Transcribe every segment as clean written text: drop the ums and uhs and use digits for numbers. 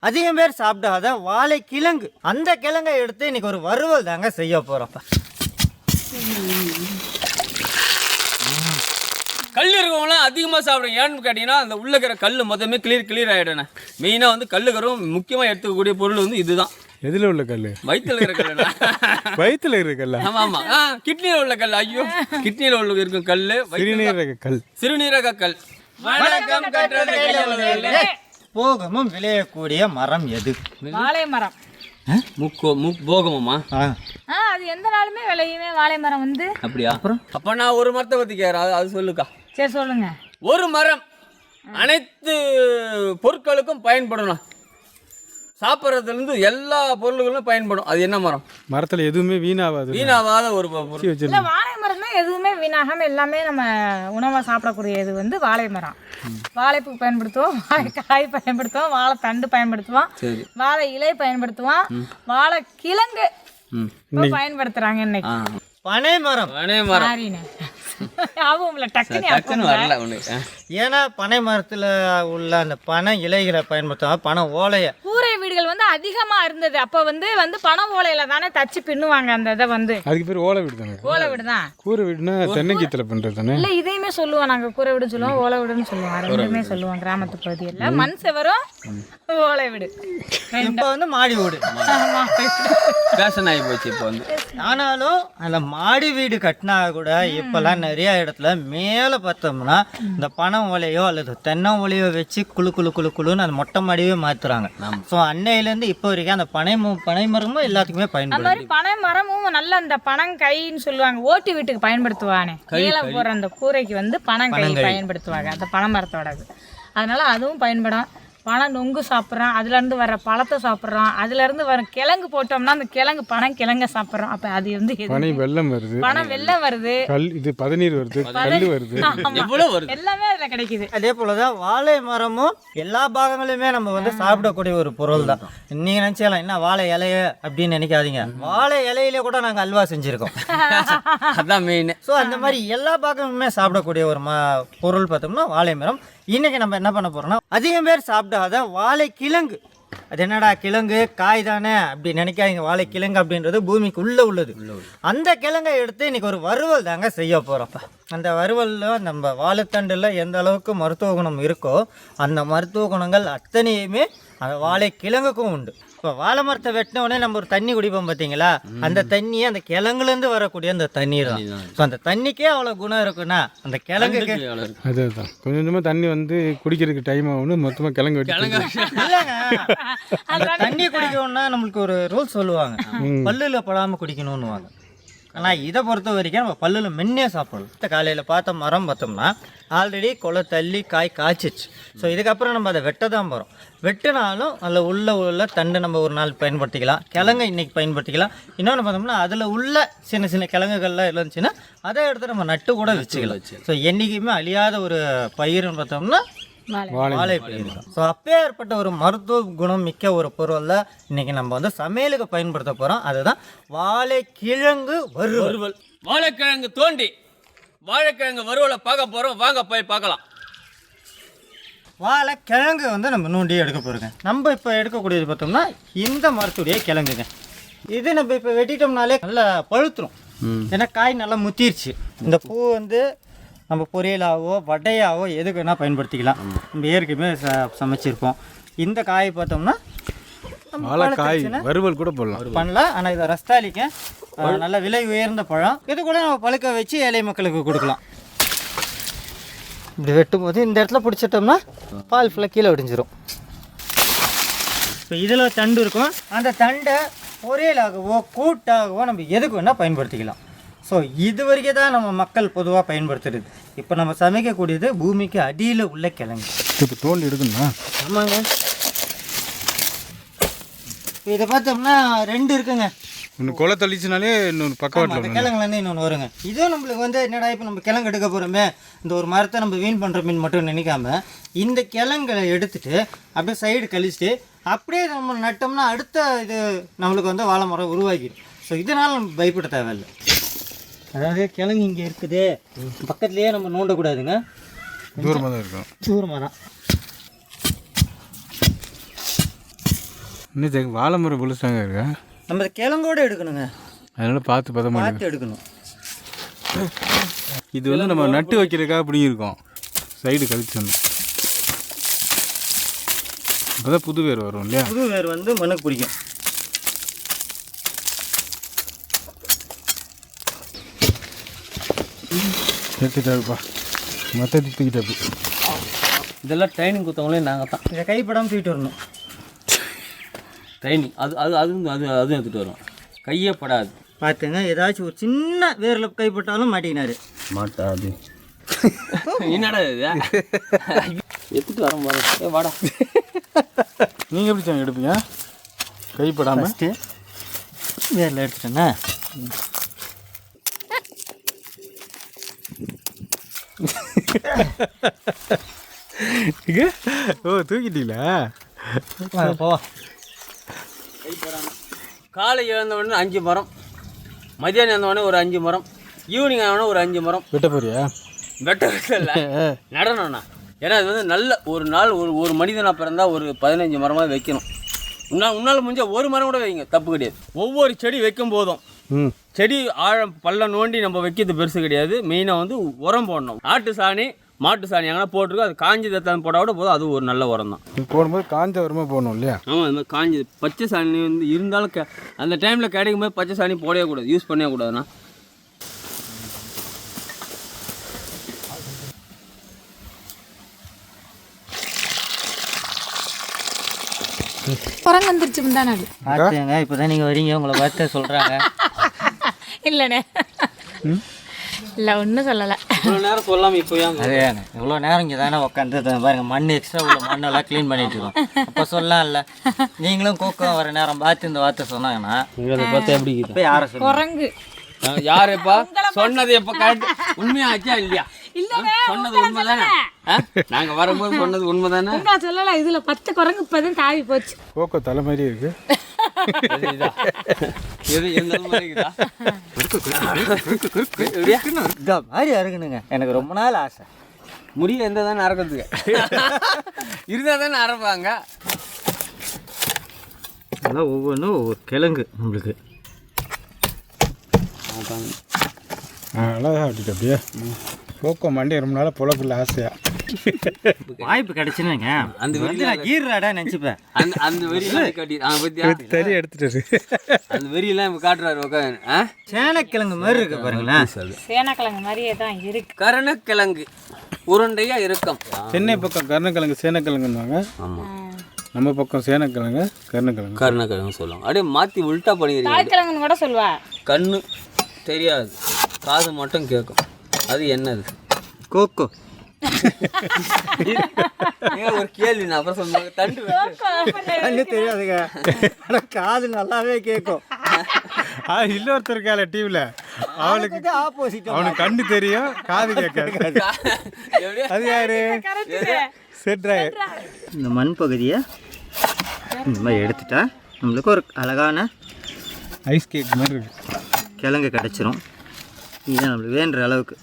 அதிகம் பேர் சாப்பிடாத வாழை கிழங்கு. அந்த கிழங்கை எடுத்து இன்னைக்கு ஒரு வறுவல் தாங்க செய்ய போகிறோம். கல் இருக்கவங்களாம் அதிகமாக சாப்பிடுங்க. ஏன்னு கேட்டிங்கன்னா அந்த உள்ள இருக்கிற கல் மொத்தமே கிளியர் ஆகிடுண்ணே. மெயினாக வந்து கல்லுக்கரும் முக்கியமாக எடுத்துக்கக்கூடிய பொருள் வந்து இதுதான். எதில் உள்ள கல்? வயிற்றுல இருக்கிற கல். வயிற்றுல இருக்கிற கல்? ஆமாம் ஆமாம். கிட்னியில் உள்ள கல். ஐயோ, கிட்னியில் உள்ள இருக்கும் கல் சிறுநீரக கல். சிறுநீரக கல். வணக்கம் கற்றவர்களே. போகமும் விளையக்கூடிய மரம் எது? வாழை மரம். போகமாமா? அது எந்த நாளுமே விளையுமே வாழை மரம் வந்து. அப்படியா? அப்புறம் அப்போ நான் ஒரு மரத்தை பற்றி கேட்குறேன், அது சொல்லுக்கா. சரி சொல்லுங்க. ஒரு மரம் அனைத்து பொருட்களுக்கும் பயன்படணும். சாப்பிட்றதுலேருந்து எல்லா பொருள்களும் பயன்படும். அது என்ன மரம்? மரத்தில் எதுவுமே வீணாவாத ஒரு பொருள். இல்லை, வாழை மரம் தான் எதுவுமே வீணாகாம எல்லாமே நம்ம உணவாக சாப்பிடக்கூடிய இது வந்து வாழை மரம். வாழைப்பூ பயன்படுத்துவோம், வாழைக்காய் பயன்படுத்துவோம், வாழை தண்டு பயன்படுத்துவோம், வாழை இலை பயன்படுத்துவோம், வாழை கிழங்கு பயன்படுத்துறாங்க இன்னைக்கு. பனை மரம். ஏன்னா பனை மரத்துல உள்ள அந்த பனை இலைகளை பயன்படுத்துவாங்க. பனை ஓலைய கூரை வீடுகள் வந்து அதிகமா இருந்தது. அப்ப வந்து பனை ஓலையில தானே தச்சு பின்னுவாங்க. அந்த இதை வந்து அதுக்கு பேர் ஓலை வீடு தானே. ஓலை வீடு தான். கூரை வீடுனா தென்னங்கீத்துல பண்றது தானே. இல்ல, இதையுமே சொல்லுவோம் நாங்க. கூரை வீடு சொல்லுவோம், ஓலை வீடுன்னு சொல்லுவோம். ரெண்டுமே சொல்லுவோம். கிராமத்து பகுதியில் மண் செவரும் ஓலை வீடு. இப்ப வந்து மாடி வீடு ஃபேஷன் ஆகி போச்சு இப்போ வந்து. ஆனாலும் அந்த மாடி வீடு கட்டினா கூட இப்பெல்லாம் நிறைய இடத்துல மேலே பார்த்தோம்னா இந்த பனை ஓலையோ அல்லது தென்னை ஓலையோ வச்சு குழுன்னு அந்த மொட்டை மாடியே மாத்துறாங்க. ஸோ அன்னையிலேருந்து இப்போ வரைக்கும் அந்த பனை மரமும் எல்லாத்துக்குமே பயன்படுது. அந்த மாதிரி பனை மரமும் நல்ல அந்த பனங்கைன்னு சொல்லுவாங்க. ஓட்டு வீட்டுக்கு பயன்படுத்துவானே. கீழே போற அந்த கூரைக்கு வந்து பனங்கை பயன்படுத்துவாங்க, அந்த பனை மரத்தோடது. அதனால அதுவும் பயன்படும். பனை நொங்கு சாப்பிட்றோம், அதுலேருந்து வர பழத்தை சாப்பிட்றோம், அதுலேருந்து வர கிழங்கு போட்டோம்னா அந்த கிழங்கு பனை கிழங்க சாப்பிட்றோம். அப்போ அது வந்து பனை வெள்ளம் வருது, பனை வெள்ளம் வருது, இது பதநீர் வருது, கல் வருது, எல்லாமே அதில் கிடைக்குது. அதே போலதான் வாழை மரமும் எல்லா பாகங்களுமே நம்ம வந்து சாப்பிடக்கூடிய ஒரு பொருள் தான். நீங்க நினைச்சலாம் என்ன வாழை இலைய அப்படின்னு நினைக்காதீங்க. வாழை இலையில கூட நாங்கள் அல்வா செஞ்சிருக்கோம். அதான் மெயின். ஸோ அந்த மாதிரி எல்லா பாகமுமே சாப்பிடக்கூடிய ஒரு பொருள் பார்த்தோம்னா வாழை மரம். இன்னைக்கு நம்ம என்ன பண்ண போறோம்னா அதிகம் பேர் சாப்பிடாத வாழை கிழங்கு. அது என்னடா கிழங்கு காய் தானே அப்படி நினைக்காதீங்க. வாழை கிழங்கு அப்படின்றது பூமிக்கு உள்ளது. அந்த கிழங்கை எடுத்து இன்னைக்கு ஒரு வறுவல் தாங்க செய்ய போகிறோம். அந்த வறுவலில் நம்ம வாழைத்தண்டில் எந்த அளவுக்கு மருத்துவ குணம் இருக்கோ அந்த மருத்துவ குணங்கள் அத்தனையுமே அந்த வாழை கிழங்குக்கும் உண்டு. இப்போ வாழை மரத்தை வெட்டின உடனே நம்ம ஒரு தண்ணி குடிப்போம் பார்த்தீங்களா, அந்த தண்ணியே அந்த கிழங்குலேருந்து வரக்கூடிய அந்த தண்ணீர் தான். ஸோ அந்த தண்ணிக்கே அவ்வளோ குணம் இருக்குன்னா அந்த கிழங்குக்கு அதுதான் கொஞ்சம் கொஞ்சமாக தண்ணி வந்து குடிக்கிறதுக்கு டைம் ஆகணும். மொத்தமாக கிழங்கு வெட்டி இல்லைங்க. அந்த தண்ணி குடிக்கணும்னா நம்மளுக்கு ஒரு ரூல் சொல்லுவாங்க, பல்லில் படாமல் குடிக்கணும்னு வாங்க. ஆனால் இதை பொறுத்த வரைக்கும் நம்ம பல்லில் மென்னே சாப்பிடணும். காலையில் பார்த்த மரம் பார்த்தோம்னா ஆல்ரெடி கொலை தள்ளி காய் காய்ச்சிச்சு. ஸோ இதுக்கப்புறம் நம்ம அதை வெட்ட தான் போகிறோம். வெட்டினாலும் அதில் உள்ள தண்டு நம்ம ஒரு நாள் பயன்படுத்திக்கலாம், கிழங்கு இன்றைக்கி பயன்படுத்திக்கலாம். இன்னொன்று பார்த்தோம்னா அதில் உள்ள சின்ன கிழங்குகள்லாம் இருந்துச்சுன்னா அதை எடுத்து நம்ம நட்டு கூட வச்சுக்கலாம். ஸோ என்றைக்குமே அழியாத ஒரு பயிர்னு பார்த்தோம்னா வாழை பயிர் தான். ஸோ அப்பேற்பட்ட ஒரு மருத்துவ குணம் மிக்க ஒரு பொருளில் இன்றைக்கி நம்ம வந்து சமையலுக்கு பயன்படுத்த போகிறோம். அதுதான் வாழைக்கிழங்கு வறுவல். வாழைக்கிழங்கு தோண்டி வாழைக்கிழங்கு வறுவலை பார்க்க போகிறோம். வாங்க போய் பார்க்கலாம். வாழைக்கிழங்கு வந்து நம்ம நோண்டி எடுக்க போகிறோங்க. நம்ம இப்போ எடுக்கக்கூடியது பார்த்தோம்னா இந்த மரத்துடைய கிழங்குங்க. இது நம்ம இப்போ வெட்டிட்டோம்னாலே நல்லா பழுத்துரும். ஏன்னா காய் நல்லா முத்திருச்சு. இந்த பூ வந்து நம்ம பொரியலாவோ வடையாவோ எதுக்கு வேணால் பயன்படுத்திக்கலாம். நம்ம ஏற்கனவே சமைச்சிருப்போம். இந்த காய் பார்த்தோம்னா வாழைக்காய் வறுவல் கூட பண்ணலாம். ஆனால் இதை ரஸ்தாலிக்கு நல்ல விலை உயர்ந்த பழம். இது கூட நம்ம பழுக்க வச்சு ஏழை மக்களுக்கு கொடுக்கலாம். இப்படி வெட்டும் போது இந்த இடத்துல பிடிச்சிட்டோம்னா பால் ஃபுல்லாக கீழே விடிஞ்சிரும். இப்போ இதில் தண்டு இருக்கும். அந்த தண்டை பொரியலாகவோ கூட்டாகவோ நம்ம எதுக்கு வேணால் பயன்படுத்திக்கலாம். ஸோ இது வரைக்கும் தான் நம்ம மக்கள் பொதுவாக பயன்படுத்துறது. இப்போ நம்ம சமைக்கக்கூடியது பூமிக்கு அடியில் உள்ள கிழங்கு. இப்போ தோல் எடுக்கணுமா? ஆமாங்க. இப்போ இதை பார்த்தோம்னா ரெண்டு இருக்குங்க. ஒன்று கொலை தள்ளிச்சுனாலே இன்னொன்று பக்கவாட்டில் கிழங்குலேருந்து இன்னொன்று வருங்க. இதுவும் நம்மளுக்கு வந்து என்னடா இப்போ நம்ம கிழங்கு எடுக்க போகிறோமே, இந்த ஒரு மரத்தை நம்ம வீண் பண்ணுற மீன் மட்டும் நினைக்காம இந்த கிழங்களை எடுத்துகிட்டு அப்படியே சைடு கழிச்சிட்டு அப்படியே நம்ம நட்டோம்னா அடுத்த இது நம்மளுக்கு வந்து வாழை மரம் உருவாக்கிடும். ஸோ இதனால் நம்ம பயப்பட தேவையில்லை. அதாவது கிழங்கு இங்கே இருக்குது, பக்கத்துலேயே நம்ம நோண்டக்கூடாதுங்க. தூரமாக தான் இருக்கும். தூரமாக தான். இன்னும் வாழை மரம் புளிச்சாங்க இருக்கா, நம்ம கிழங்கோட எடுக்கணுங்க, அதனால பார்த்து பதமாக பார்த்து எடுக்கணும். இது வந்து நம்ம நட்டு வைக்கிறதுக்காக பிடிங்கிருக்கோம், சைடு கழிச்சோம். அப்போ தான் புது வேர் வரும் இல்லையா? புது வேர் வந்து மண்ணுக்கு பிடிக்கும். எடுத்துட்டாருப்பா, மொத்தத்தை தூக்கிட்டாப்பு. இதெல்லாம் ட்ரைனிங் கொடுத்தவங்களே நாங்கள் தான். இதை கைப்படாமல் தூக்கிட்டு வரணும். ட்ரைனிங் அது அது அதுவும் அதுவும் எடுத்துகிட்டு வரும், கையே படாது. பார்த்துங்க, ஏதாச்சும் ஒரு சின்ன வேரில் கைப்பட்டாலும் மாட்டிக்கினாரு. மாட்டாது. என்னடா இது எடுத்துட்டு வர மாதிரி வாடா. நீங்கள் எப்படி சாங்க எடுப்பீங்க கைப்படாமல்? ஃபஸ்ட்டு வேரில் எடுத்துட்டேன்னா ஓ தூக்கிட்டீங்களா? போவா. காலை எழுந்த உடனே 5 மரம், மதியானம் எழுந்த உடனே ஒரு 5 மரம், ஈவினிங் ஆன ஒரு 5 மரம். வெட்ட போறியா? வெட்ட இல்லை, நடணும்ண்ணா. ஏன்னா இது வந்து நல்ல ஒரு நாள் ஒரு மனிதனாக பிறந்தால் ஒரு 15 மரமாக வைக்கணும். உன்னால் முடிஞ்ச ஒரு மரம் கூட வைங்க, தப்பு கிடையாது. ஒவ்வொரு செடி வைக்கும் போதும் செடி ஆழம் பள்ளம் நோண்டி நம்ம வைக்கிறது பெருசு கிடையாது. மெயினாக வந்து உரம் போடணும். ஆட்டு சாணி மாட்டு சாணி எங்கன்னா போட்டிருக்கோம், அது காஞ்சி தத்தான் போட்டால் கூட போதும், அது ஒரு நல்ல உரம் தான். இது போடும்போது காஞ்ச உரமாக போடணும் இல்லையா? ஆமாம், அது மாதிரி காஞ்சி பச்சை சாணி வந்து இருந்தாலும் அந்த டைமில் கிடைக்கும் போது பச்சை சாணி போடவே கூடாது, யூஸ் பண்ணவே கூடாதுண்ணா. குரங்கு வந்துருச்சு முந்தானே. பார்த்துங்க, இப்போ தான் நீங்கள் வரீங்க, உங்களை பார்த்து சொல்கிறாங்க. இல்லைண்ணே, இல்லை ஒன்றும் சொல்லலை. இவ்வளோ நேரம் சொல்லாமல் இப்போ ஏன்? அதேங்க, இவ்வளோ நேரம் இங்கே தானே உட்காந்து பாருங்க, மண் எக்ஸ்ட்ரா உள்ள மண்ணெல்லாம் க்ளீன் பண்ணிட்டு இருக்கோம். அப்போ சொல்லலாம்ல, நீங்களும் கூக்கம் வர நேரம் பார்த்து இந்த வார்த்தை சொன்னாங்கன்னா அதை பார்த்தா எப்படி இப்போ யாரை சொல்லுங்க? குரங்கு யாருப்பா சொன்னது எப்போ கரெக்ட் உண்மையாச்சா இல்லையா? சொன்னது உண்மைதானே? நாங்கள் வரும்போது சொன்னது உண்மைதானே? நான் சொல்லலை, இதில் 10 குரங்கு இப்போ தான் தாவி போச்சு. கோக்கோ தலை மாதிரி இருக்கு. இதா மாதிரி அறுக்கணுங்க, எனக்கு ரொம்ப நாள் ஆசை. முடியல எந்த தானே அறக்கிறதுக்கு இருந்தால் தானே அரைப்பாங்க. அதெல்லாம் ஒவ்வொன்றும் ஒவ்வொரு கிழங்கு நம்மளுக்கு. அழகா விட்டுட்டு அப்படியே கோக்கோ மண்டே ரொம்ப நாளாக புலப்பில்ல ஆசையா. வாய்ப்பு கிடைச்சுன்னு அந்த வந்து நான் கீர்ராடா நினச்சிப்பேன். அந்த வெறியெல்லாம் காட்டி தறி எடுத்துட்டு அந்த வெறியெல்லாம் இப்போ காட்டுறாரு உட்காந்து. சேனக்கிழங்கு மாதிரி இருக்கு பாருங்களேன். சேனக்கிழங்கு மாதிரியே தான் இருக்கு. கருணக்கிழங்கு உருண்டையா இருக்கும். சென்னை பக்கம் கருணக்கிழங்கு சேனக்கிழங்குன்னுவாங்க, நம்ம பக்கம் சேனக்கிழங்கு கருணக்கிழங்கு. கருணக்கிழங்கு சொல்லுவாங்க. அப்படியே மாற்றி உல்ட்டா பண்ணிக்கிறீங்க. தாய்க்கிழங்குன்னு கூட சொல்லுவா. கண்ணு தெரியாது, காது மட்டும் கேட்கும். அது என்னது? கோகோ. ஒரு கேள்வி நான் அப்புறம் சொன்னாங்க. தண்டு கண்ணு தெரியாதுங்க, ஆனால் காது நல்லாவே கேட்கும். இன்னொருத்தர் இருக்கால டிவியில், அவளுக்கு ஆப்போசிட், அவனுக்கு கண்ணு தெரியும் காது கேட்காது. அது யாரு? செட்ராயர். இந்த மண் பகுதியை இந்த மாதிரி எடுத்துட்டா நம்மளுக்கு ஒரு அழகான ஐஸ் கேக் மாதிரி இருக்கு, கிழங்கு கிடச்சிரும். இதுதான் நம்மளுக்கு வேண்டுற அளவுக்கு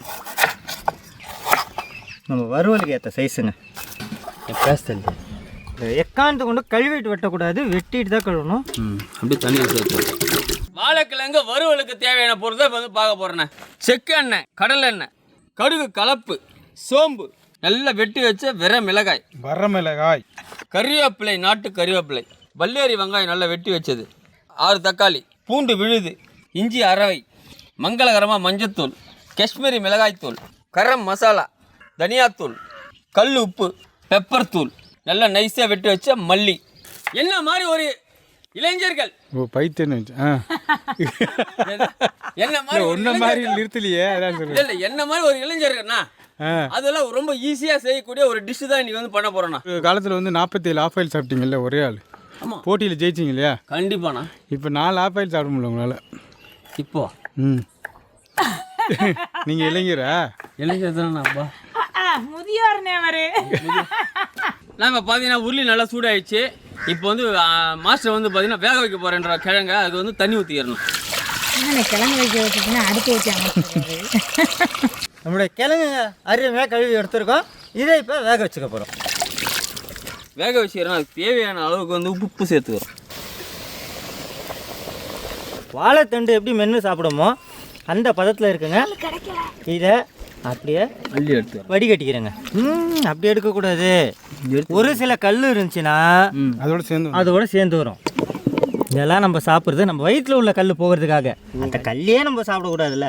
நம்ம வறுவலுக்கு ஏற்ற சைஸுங்க. எக்காந்து கொண்டு கழுவிட்டு வெட்டக்கூடாது, வெட்டிட்டு தான் கழுவணும். அப்படியே தண்ணி சேர்த்து. வாழைக்கிழங்கு வறுவலுக்கு தேவையான பொருள் தான் இப்போ வந்து பார்க்க போகிறேண்ணே. செக்கெண்ணெய், கடலெண்ணெய், கடுகு கலப்பு, சோம்பு, நல்லா வெட்டி வச்ச மிளகாய், வரமிளகாய், கறிவேப்பிலை, நாட்டு கறிவேப்பிலை, பல்லேரி வெங்காயம் நல்லா வெட்டி வச்சது, 6 தக்காளி, பூண்டு விழுது, இஞ்சி அரவை, மங்களகரமாக மஞ்சத்தூள், காஷ்மீரி மிளகாய்த்தூள், கரம் மசாலா, தனியாத்தூள், கல் உப்பு, பெப்பர் தூள், நல்லா நைஸாக வெட்டி வச்ச மல்லி. என்ன மாதிரி ஒரு இளைஞர்கள் பைத்தியன்னு என்ன மாதிரி ஒன்ன மாதிரி நிறுத்தலையே, அதான் இல்லை இல்லை, என்ன மாதிரி ஒரு இளைஞர்கள்ண்ணா, அதெல்லாம் ரொம்ப ஈஸியாக செய்யக்கூடிய ஒரு டிஷ்ஷு தான் இன்றைக்கி வந்து பண்ண போகிறோண்ணா. காலத்தில் வந்து 47 ஆஃப் ஆயில் சாப்பிட்டீங்கல்ல ஒரே ஆள், ஆமாம் போட்டியில் ஜெயிச்சிங்க இல்லையா? கண்டிப்பாண்ணா. இப்போ 4 ஆஃப் ஆயில் சாப்பிட முடியல உங்களால். இப்போ நீங்கள் இளைஞரா? இளைஞர் தானேப்பா, முதியோர்னே அவரு. நாங்கள் பார்த்தீங்கன்னா உருளி நல்லா சூடாயிடுச்சு. இப்போ வந்து மாஸ்டர் வந்து பார்த்தீங்கன்னா வேக வைக்க போகிறேன்ற கிழங்க அதுக்கு வந்து தண்ணி ஊற்றிடணும். கிழங்கு வைக்க வச்சுன்னா அடுத்து வச்சாங்க. நம்மளுடைய கிழங்கு அருமையாக கழுவி எடுத்துருக்கோம், இதை இப்போ வேக வச்சுக்க போகிறோம். வேக வச்சுக்கிறோம். அதுக்கு தேவையான அளவுக்கு வந்து உப்பு சேர்த்துக்கிறோம். வாழைத்தண்டு எப்படி மென்று சாப்பிடுமோ அந்த பதத்தில் இருக்குங்க. இதை அப்படியே அள்ளி எடுத்து வடிகட்டிக்கிறேங்க. அப்படி எடுக்கக்கூடாது. ஒரு சில கல் இருந்துச்சுன்னா அதோட சேர்ந்து வரும். இதெல்லாம் நம்ம சாப்பிட்றது நம்ம வயிற்றில் உள்ள கல் போகிறதுக்காக. அந்த கல்லையே நம்ம சாப்பிடக்கூடாதுல்ல.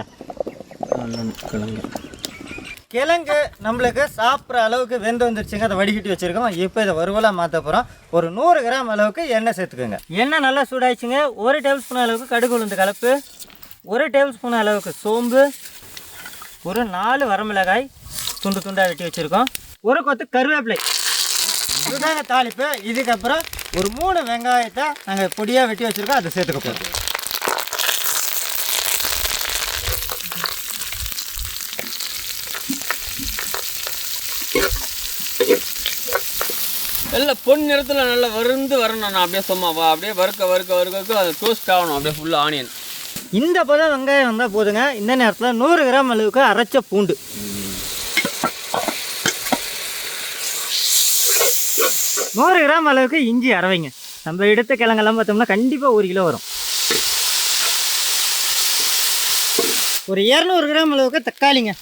கிழங்கு நம்மளுக்கு சாப்பிட்ற அளவுக்கு வெந்து வந்துருச்சுங்க. அதை வடிகட்டி வச்சுருக்கோம். இப்போ இதை வறுவலாக மாற்ற போகிறோம். ஒரு 100 கிராம் அளவுக்கு எண்ணெய் சேர்த்துக்கோங்க. எண்ணெய் நல்லா சூடாயிடுச்சுங்க. 1 டேபிள் ஸ்பூன் அளவுக்கு கடுகு உளுந்து கலப்பு, 1 டேபிள் ஸ்பூன் அளவுக்கு சோம்பு, ஒரு 4 வரமிளகாய் துண்டு துண்டாக வெட்டி வச்சுருக்கோம், ஒரு கொத்து கருவேப்பிலை. இதுதாங்க தாளிப்பு. இதுக்கப்புறம் ஒரு 3 வெங்காயத்தை நாங்கள் பொடியாக வெட்டி வச்சுருக்கோம். அதை சேர்த்துக்க போகிறோம். எல்லாம் பொன் நிறத்தில் நல்லா வருந்து வரணும். அப்படியே சும்மாவா அப்படியே வறுக்க அது டோஸ்ட் ஆகணும். அப்படியே ஃபுல்லாக ஆனியன் இந்த பதம் வெங்காயம் வந்தால் போதுங்க. இந்த நேரத்தில் 100 கிராம் அளவுக்கு அரைச்ச பூண்டு, 100 கிராம் அளவுக்கு இஞ்சி அரைவைங்க. நம்ம எடுத்த கிழங்கெல்லாம் பார்த்தோம்னா கண்டிப்பாக 1 கிலோ வரும். ஒரு 200 கிராம் அளவுக்கு தக்காளிங்க.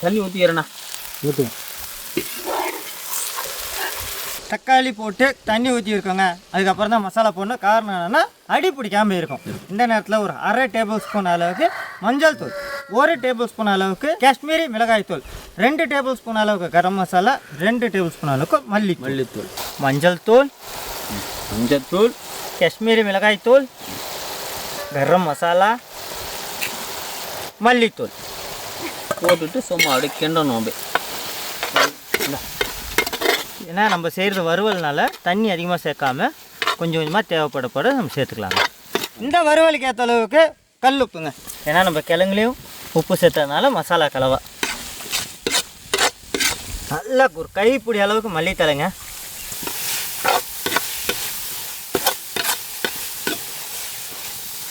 தண்ணி ஊற்றிக்கிறேண்ணா. ஊற்றுவோம். தக்காளி போட்டு தண்ணி ஊற்றி இருக்கோங்க. அதுக்கப்புறம் தான் மசாலா போடணும். காரணம் என்னென்னா அடி பிடிக்காமல் இருக்கும். இந்த நேரத்தில் ஒரு 1/2 டேபிள் ஸ்பூன் அளவுக்கு மஞ்சள் தூள், 1 டேபிள் ஸ்பூன் அளவுக்கு காஷ்மீரி மிளகாய் தூள், 2 டேபிள் ஸ்பூன் அளவுக்கு கரம் மசாலா, 2 டேபிள் ஸ்பூன் அளவுக்கு மல்லித்தூள், மஞ்சள் தூள், காஷ்மீரி மிளகாய் தூள், கரம் மசாலா, மல்லித்தூள் போட்டுட்டு சும்மா அப்படியே கிண்டணும். அப்படியே ஏன்னா நம்ம செய்கிறது வறுவல்னால தண்ணி அதிகமாக சேர்க்காம கொஞ்சம் கொஞ்சமாக தேவைப்படப்பட நம்ம சேர்த்துக்கலாங்க. இந்த வறுவலுக்கு ஏற்ற அளவுக்கு கல் உப்புங்க. ஏன்னா நம்ம கிழங்குலையும் உப்பு சேர்த்ததுனால மசாலா கலவா. நல்லா ஒரு கைப்பிடி அளவுக்கு மல்லித்தலைங்க.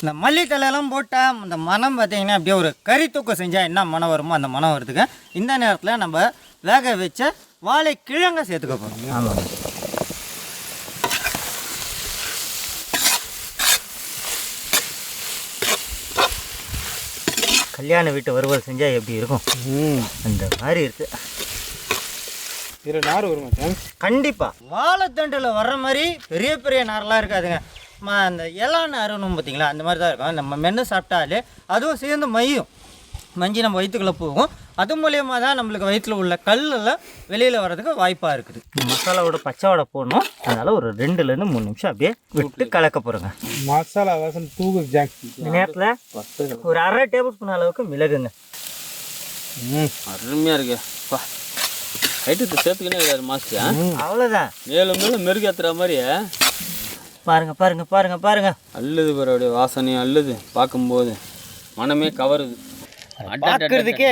இந்த மல்லித்தலையெல்லாம் போட்டால் அந்த மனம் பார்த்திங்கன்னா அப்படியே ஒரு கறி தூக்கம் செஞ்சால் என்ன மனம் வருமோ அந்த மனம் வருதுங்க. இந்த நேரத்தில் நம்ம வேக வச்ச வாழை கிழங்க சேர்த்துக்க போகிறோம். ஆமாம். கல்யாண வீட்டு வறுவல் செஞ்சால் எப்படி இருக்கும் அந்த மாதிரி இருக்குது. இதில் நார் வருமா? கண்டிப்பாக வாழைத்தண்டில் வர்ற மாதிரி பெரிய பெரிய நாரெலாம் இருக்காதுங்க. அந்த இலான்னு அருணும் பார்த்தீங்களா, அந்த மாதிரி தான் இருக்கும். நம்ம மென்று சாப்பிட்டாலே அதுவும் சேர்ந்து மஞ்சி நம்ம வயிற்றுக்குள்ளே போகும். அது மூலியமாக தான் நம்மளுக்கு வயிற்றில் உள்ள கல்லெல்லாம் வெளியில் வர்றதுக்கு வாய்ப்பாக இருக்குது. மசாலாவோட பச்சை வடை போடணும். அதனால் ஒரு 2லேருந்து 3 நிமிஷம் அப்படியே விட்டு கலக்க போகிறோங்க. மசாலா வாசம் தூக்கு ஜாஸ்தி. இந்த நேரத்தில் ஒரு 1/2 டேபிள் ஸ்பூன் அளவுக்கு மிளகுங்க. அருமையாக இருக்கு. ஐட்டத்தை சேர்த்துக்கினே கிடையாது மாஸ்டர். அவ்வளோதான். மேலும் மேலும் மெருகேற்றுற மாதிரி பாருங்க பாருங்க பாருங்க பாருங்க. அல்லது பாரு அப்படியே வாசனையும் அல்லது பார்க்கும்போது மனமே கவருது. பார்க்கறதுக்கே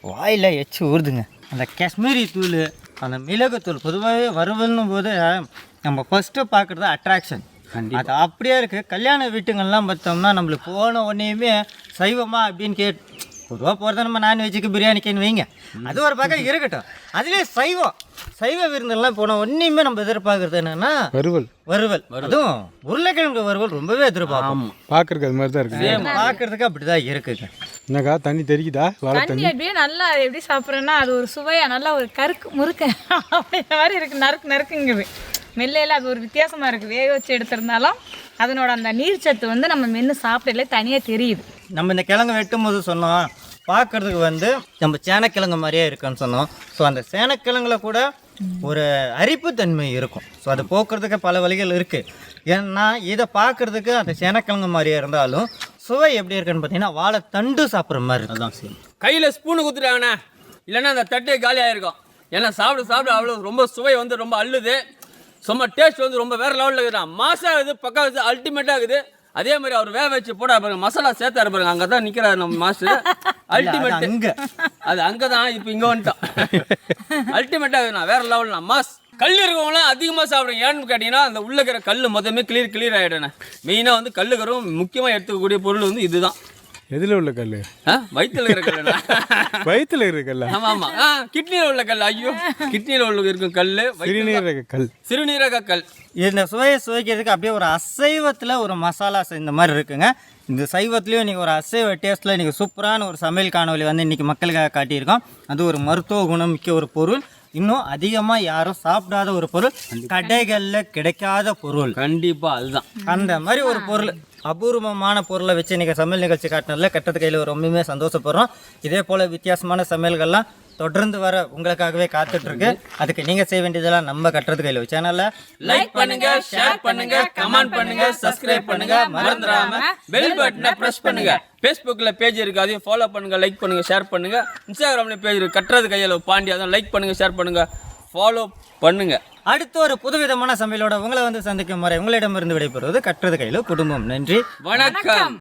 வாயில் எச்சு ஊறுதுங்க. அந்த காஷ்மீரி தூள், அந்த மிளகுத்தூள், பொதுவாகவே வறுவல்னும் போது நம்ம ஃபஸ்ட்டு பார்க்குறது அட்ராக்ஷன். அது அப்படியே இருக்குது. கல்யாண வீட்டுங்கள்லாம் பார்த்தோம்னா நம்மளுக்கு போன உடனேயுமே சைவமா அப்படின்னு பொதுவாக போகிறத நம்ம நான்வெஜ்ஜுக்கு பிரியாணிக்குன்னு வைங்க, அது ஒரு பக்கம் இருக்கட்டும். அதுலேயே சைவ விருந்தெல்லாம் போன ஒன்றையுமே நம்ம எதிர்பார்க்குறது என்னென்னா வறுவல். அதுவும் உருளைக்கிழங்கு வறுவல் ரொம்பவே எதிர்பார்ப்போம். பார்க்குறதுக்கு அது மாதிரி தான் இருக்குது. பார்க்குறதுக்கு அப்படி தான் இருக்குங்க. என்னக்கா தண்ணி தெரிக்குதா? தண்ணி அப்படியே நல்லா எப்படி சாப்பிட்றேன்னா அது ஒரு சுவையாக நல்லா ஒரு முறுக்க அப்படின்ற மாதிரி இருக்குது. நறுக்குங்குது மெல்லையில். அது ஒரு வித்தியாசமாக இருக்குது. வேக வச்சு எடுத்திருந்தாலும் அதனோட அந்த நீர்ச்சத்து வந்து நம்ம மென்று சாப்பிடல தனியாக தெரியுது. நம்ம இந்த கிழங்கு வெட்டும் போது சொன்னோம் பார்க்குறதுக்கு வந்து நம்ம சேனக்கிழங்கு மாதிரியே இருக்குன்னு சொன்னோம். ஸோ அந்த சேனக்கிழங்குல கூட ஒரு அரிப்புத்தன்மை இருக்கும். ஸோ அதை போக்குறதுக்கு பல வழிகள் இருக்குது. ஏன்னா இதை பார்க்குறதுக்கு அந்த சேனக்கிழங்கு மாதிரியே இருந்தாலும் சுவை எப்படி இருக்குன்னு பார்த்தீங்கன்னா வாழைத்தண்டு சாப்பிட்ற மாதிரி இருக்கும். அதான் சரி. கையில் ஸ்பூனு குத்துட்டாங்கண்ணா, இல்லைன்னா அந்த தட்டே காலியாக இருக்கும். ஏன்னா சாப்பிட அவ்வளோ ரொம்ப சுவை வந்து ரொம்ப அள்ளுது. சும்மா டேஸ்ட் வந்து ரொம்ப வேறு லெவலில் இருக்குதுண்ணா. மாசாக இருக்குது, பக்கா இருக்குது, அல்டிமேட்டாக இருக்குது. அதே மாதிரி அவர் வேக வச்சு போட பாருங்க, மசாலா சேர்த்தாரு பாருங்க. அங்கே தான் நிற்கிறாரு நம்ம மாஸ்டர். அல்டிமேட் அது அங்கே தான். இப்போ இங்கே வந்துட்டோம். அல்டிமேட்டாக இருக்குண்ணா, வேறு லெவல்ண்ணா மாஸ். கல் இருக்கவங்களாம் அதிகமாக சாப்பிடுங்க. ஏன்னு கேட்டிங்கன்னா அந்த உள்ள இருக்கிற கல் மொத்தமே கிளியர் ஆகிடுண்ணே. மெயினாக வந்து கல்லுக்கரும் முக்கியமாக எடுத்துக்கக்கூடிய பொருள் வந்து இதுதான். எதில் உள்ள கல்? வயிற்றுல இருக்கிற கல்லுண்ணா. வயிற்றுல இருக்கிற கல்லா? ஆமாம் ஆமாம். கிட்னியில் உள்ள கல். ஐயோ, கிட்னியில் உள்ள இருக்கும் கல் சிறுநீரக கல். சிறுநீரக கல். இந்த சுவையை சுவைக்கிறதுக்கு அப்படியே ஒரு அசைவத்தில் ஒரு மசாலா இந்த மாதிரி இருக்குங்க. இந்த சைவத்துலேயும் இன்றைக்கி ஒரு அசைவ டேஸ்ட்டில் இன்றைக்கி சூப்பரான ஒரு சமையல் காணொலி வந்து இன்றைக்கி மக்களுக்காக காட்டியிருக்கோம். அது ஒரு மருத்துவ குணம் மிக்க ஒரு பொருள், இன்னும் அதிகமாக யாரும் சாப்பிடாத ஒரு பொருள், கடைகளில் கிடைக்காத பொருள். கண்டிப்பாக அதுதான் அந்த மாதிரி ஒரு பொருள், அபூர்வமான பொருளை வச்சு இன்றைக்கி சமையல் நிகழ்ச்சி காட்டினதில் கட்டது கையில் ரொம்பவுமே சந்தோஷப்படுறோம். இதே போல் வித்தியாசமான சமையல்கள்லாம் தொடர்ந்து வர உங்களுக்காகவே காத்துட்ருக்கு. அதுக்கு நீங்கள் செய்ய வேண்டியதெல்லாம் நம்ம கட்டுறது கையில் சேனலில் லைக் பண்ணுங்க, ஷேர் பண்ணுங்க, கமெண்ட் பண்ணுங்க, சப்ஸ்கிரைப் பண்ணுங்க, மறந்துடாம பெல் பட்டனை பிரஸ் பண்ணுங்க. ஃபேஸ்புக்கில் பேஜ் இருக்கு, அதையும் ஃபாலோ பண்ணுங்க, லைக் பண்ணுங்க, ஷேர் பண்ணுங்க. இன்ஸ்டாகிராமில் பேஜ் இருக்கு, கட்டுறது கையில் பாண்டி, அதான் லைக் பண்ணுங்க, ஷேர் பண்ணுங்க, ஃபாலோ பண்ணுங்க. அடுத்து ஒரு புதுவிதமான சமையலோட உங்களை வந்து சந்திக்கும் முறை உங்களிடமிருந்து விடைபெறுவது கட்டுறது கையில் குடும்பம். நன்றி, வணக்கம்.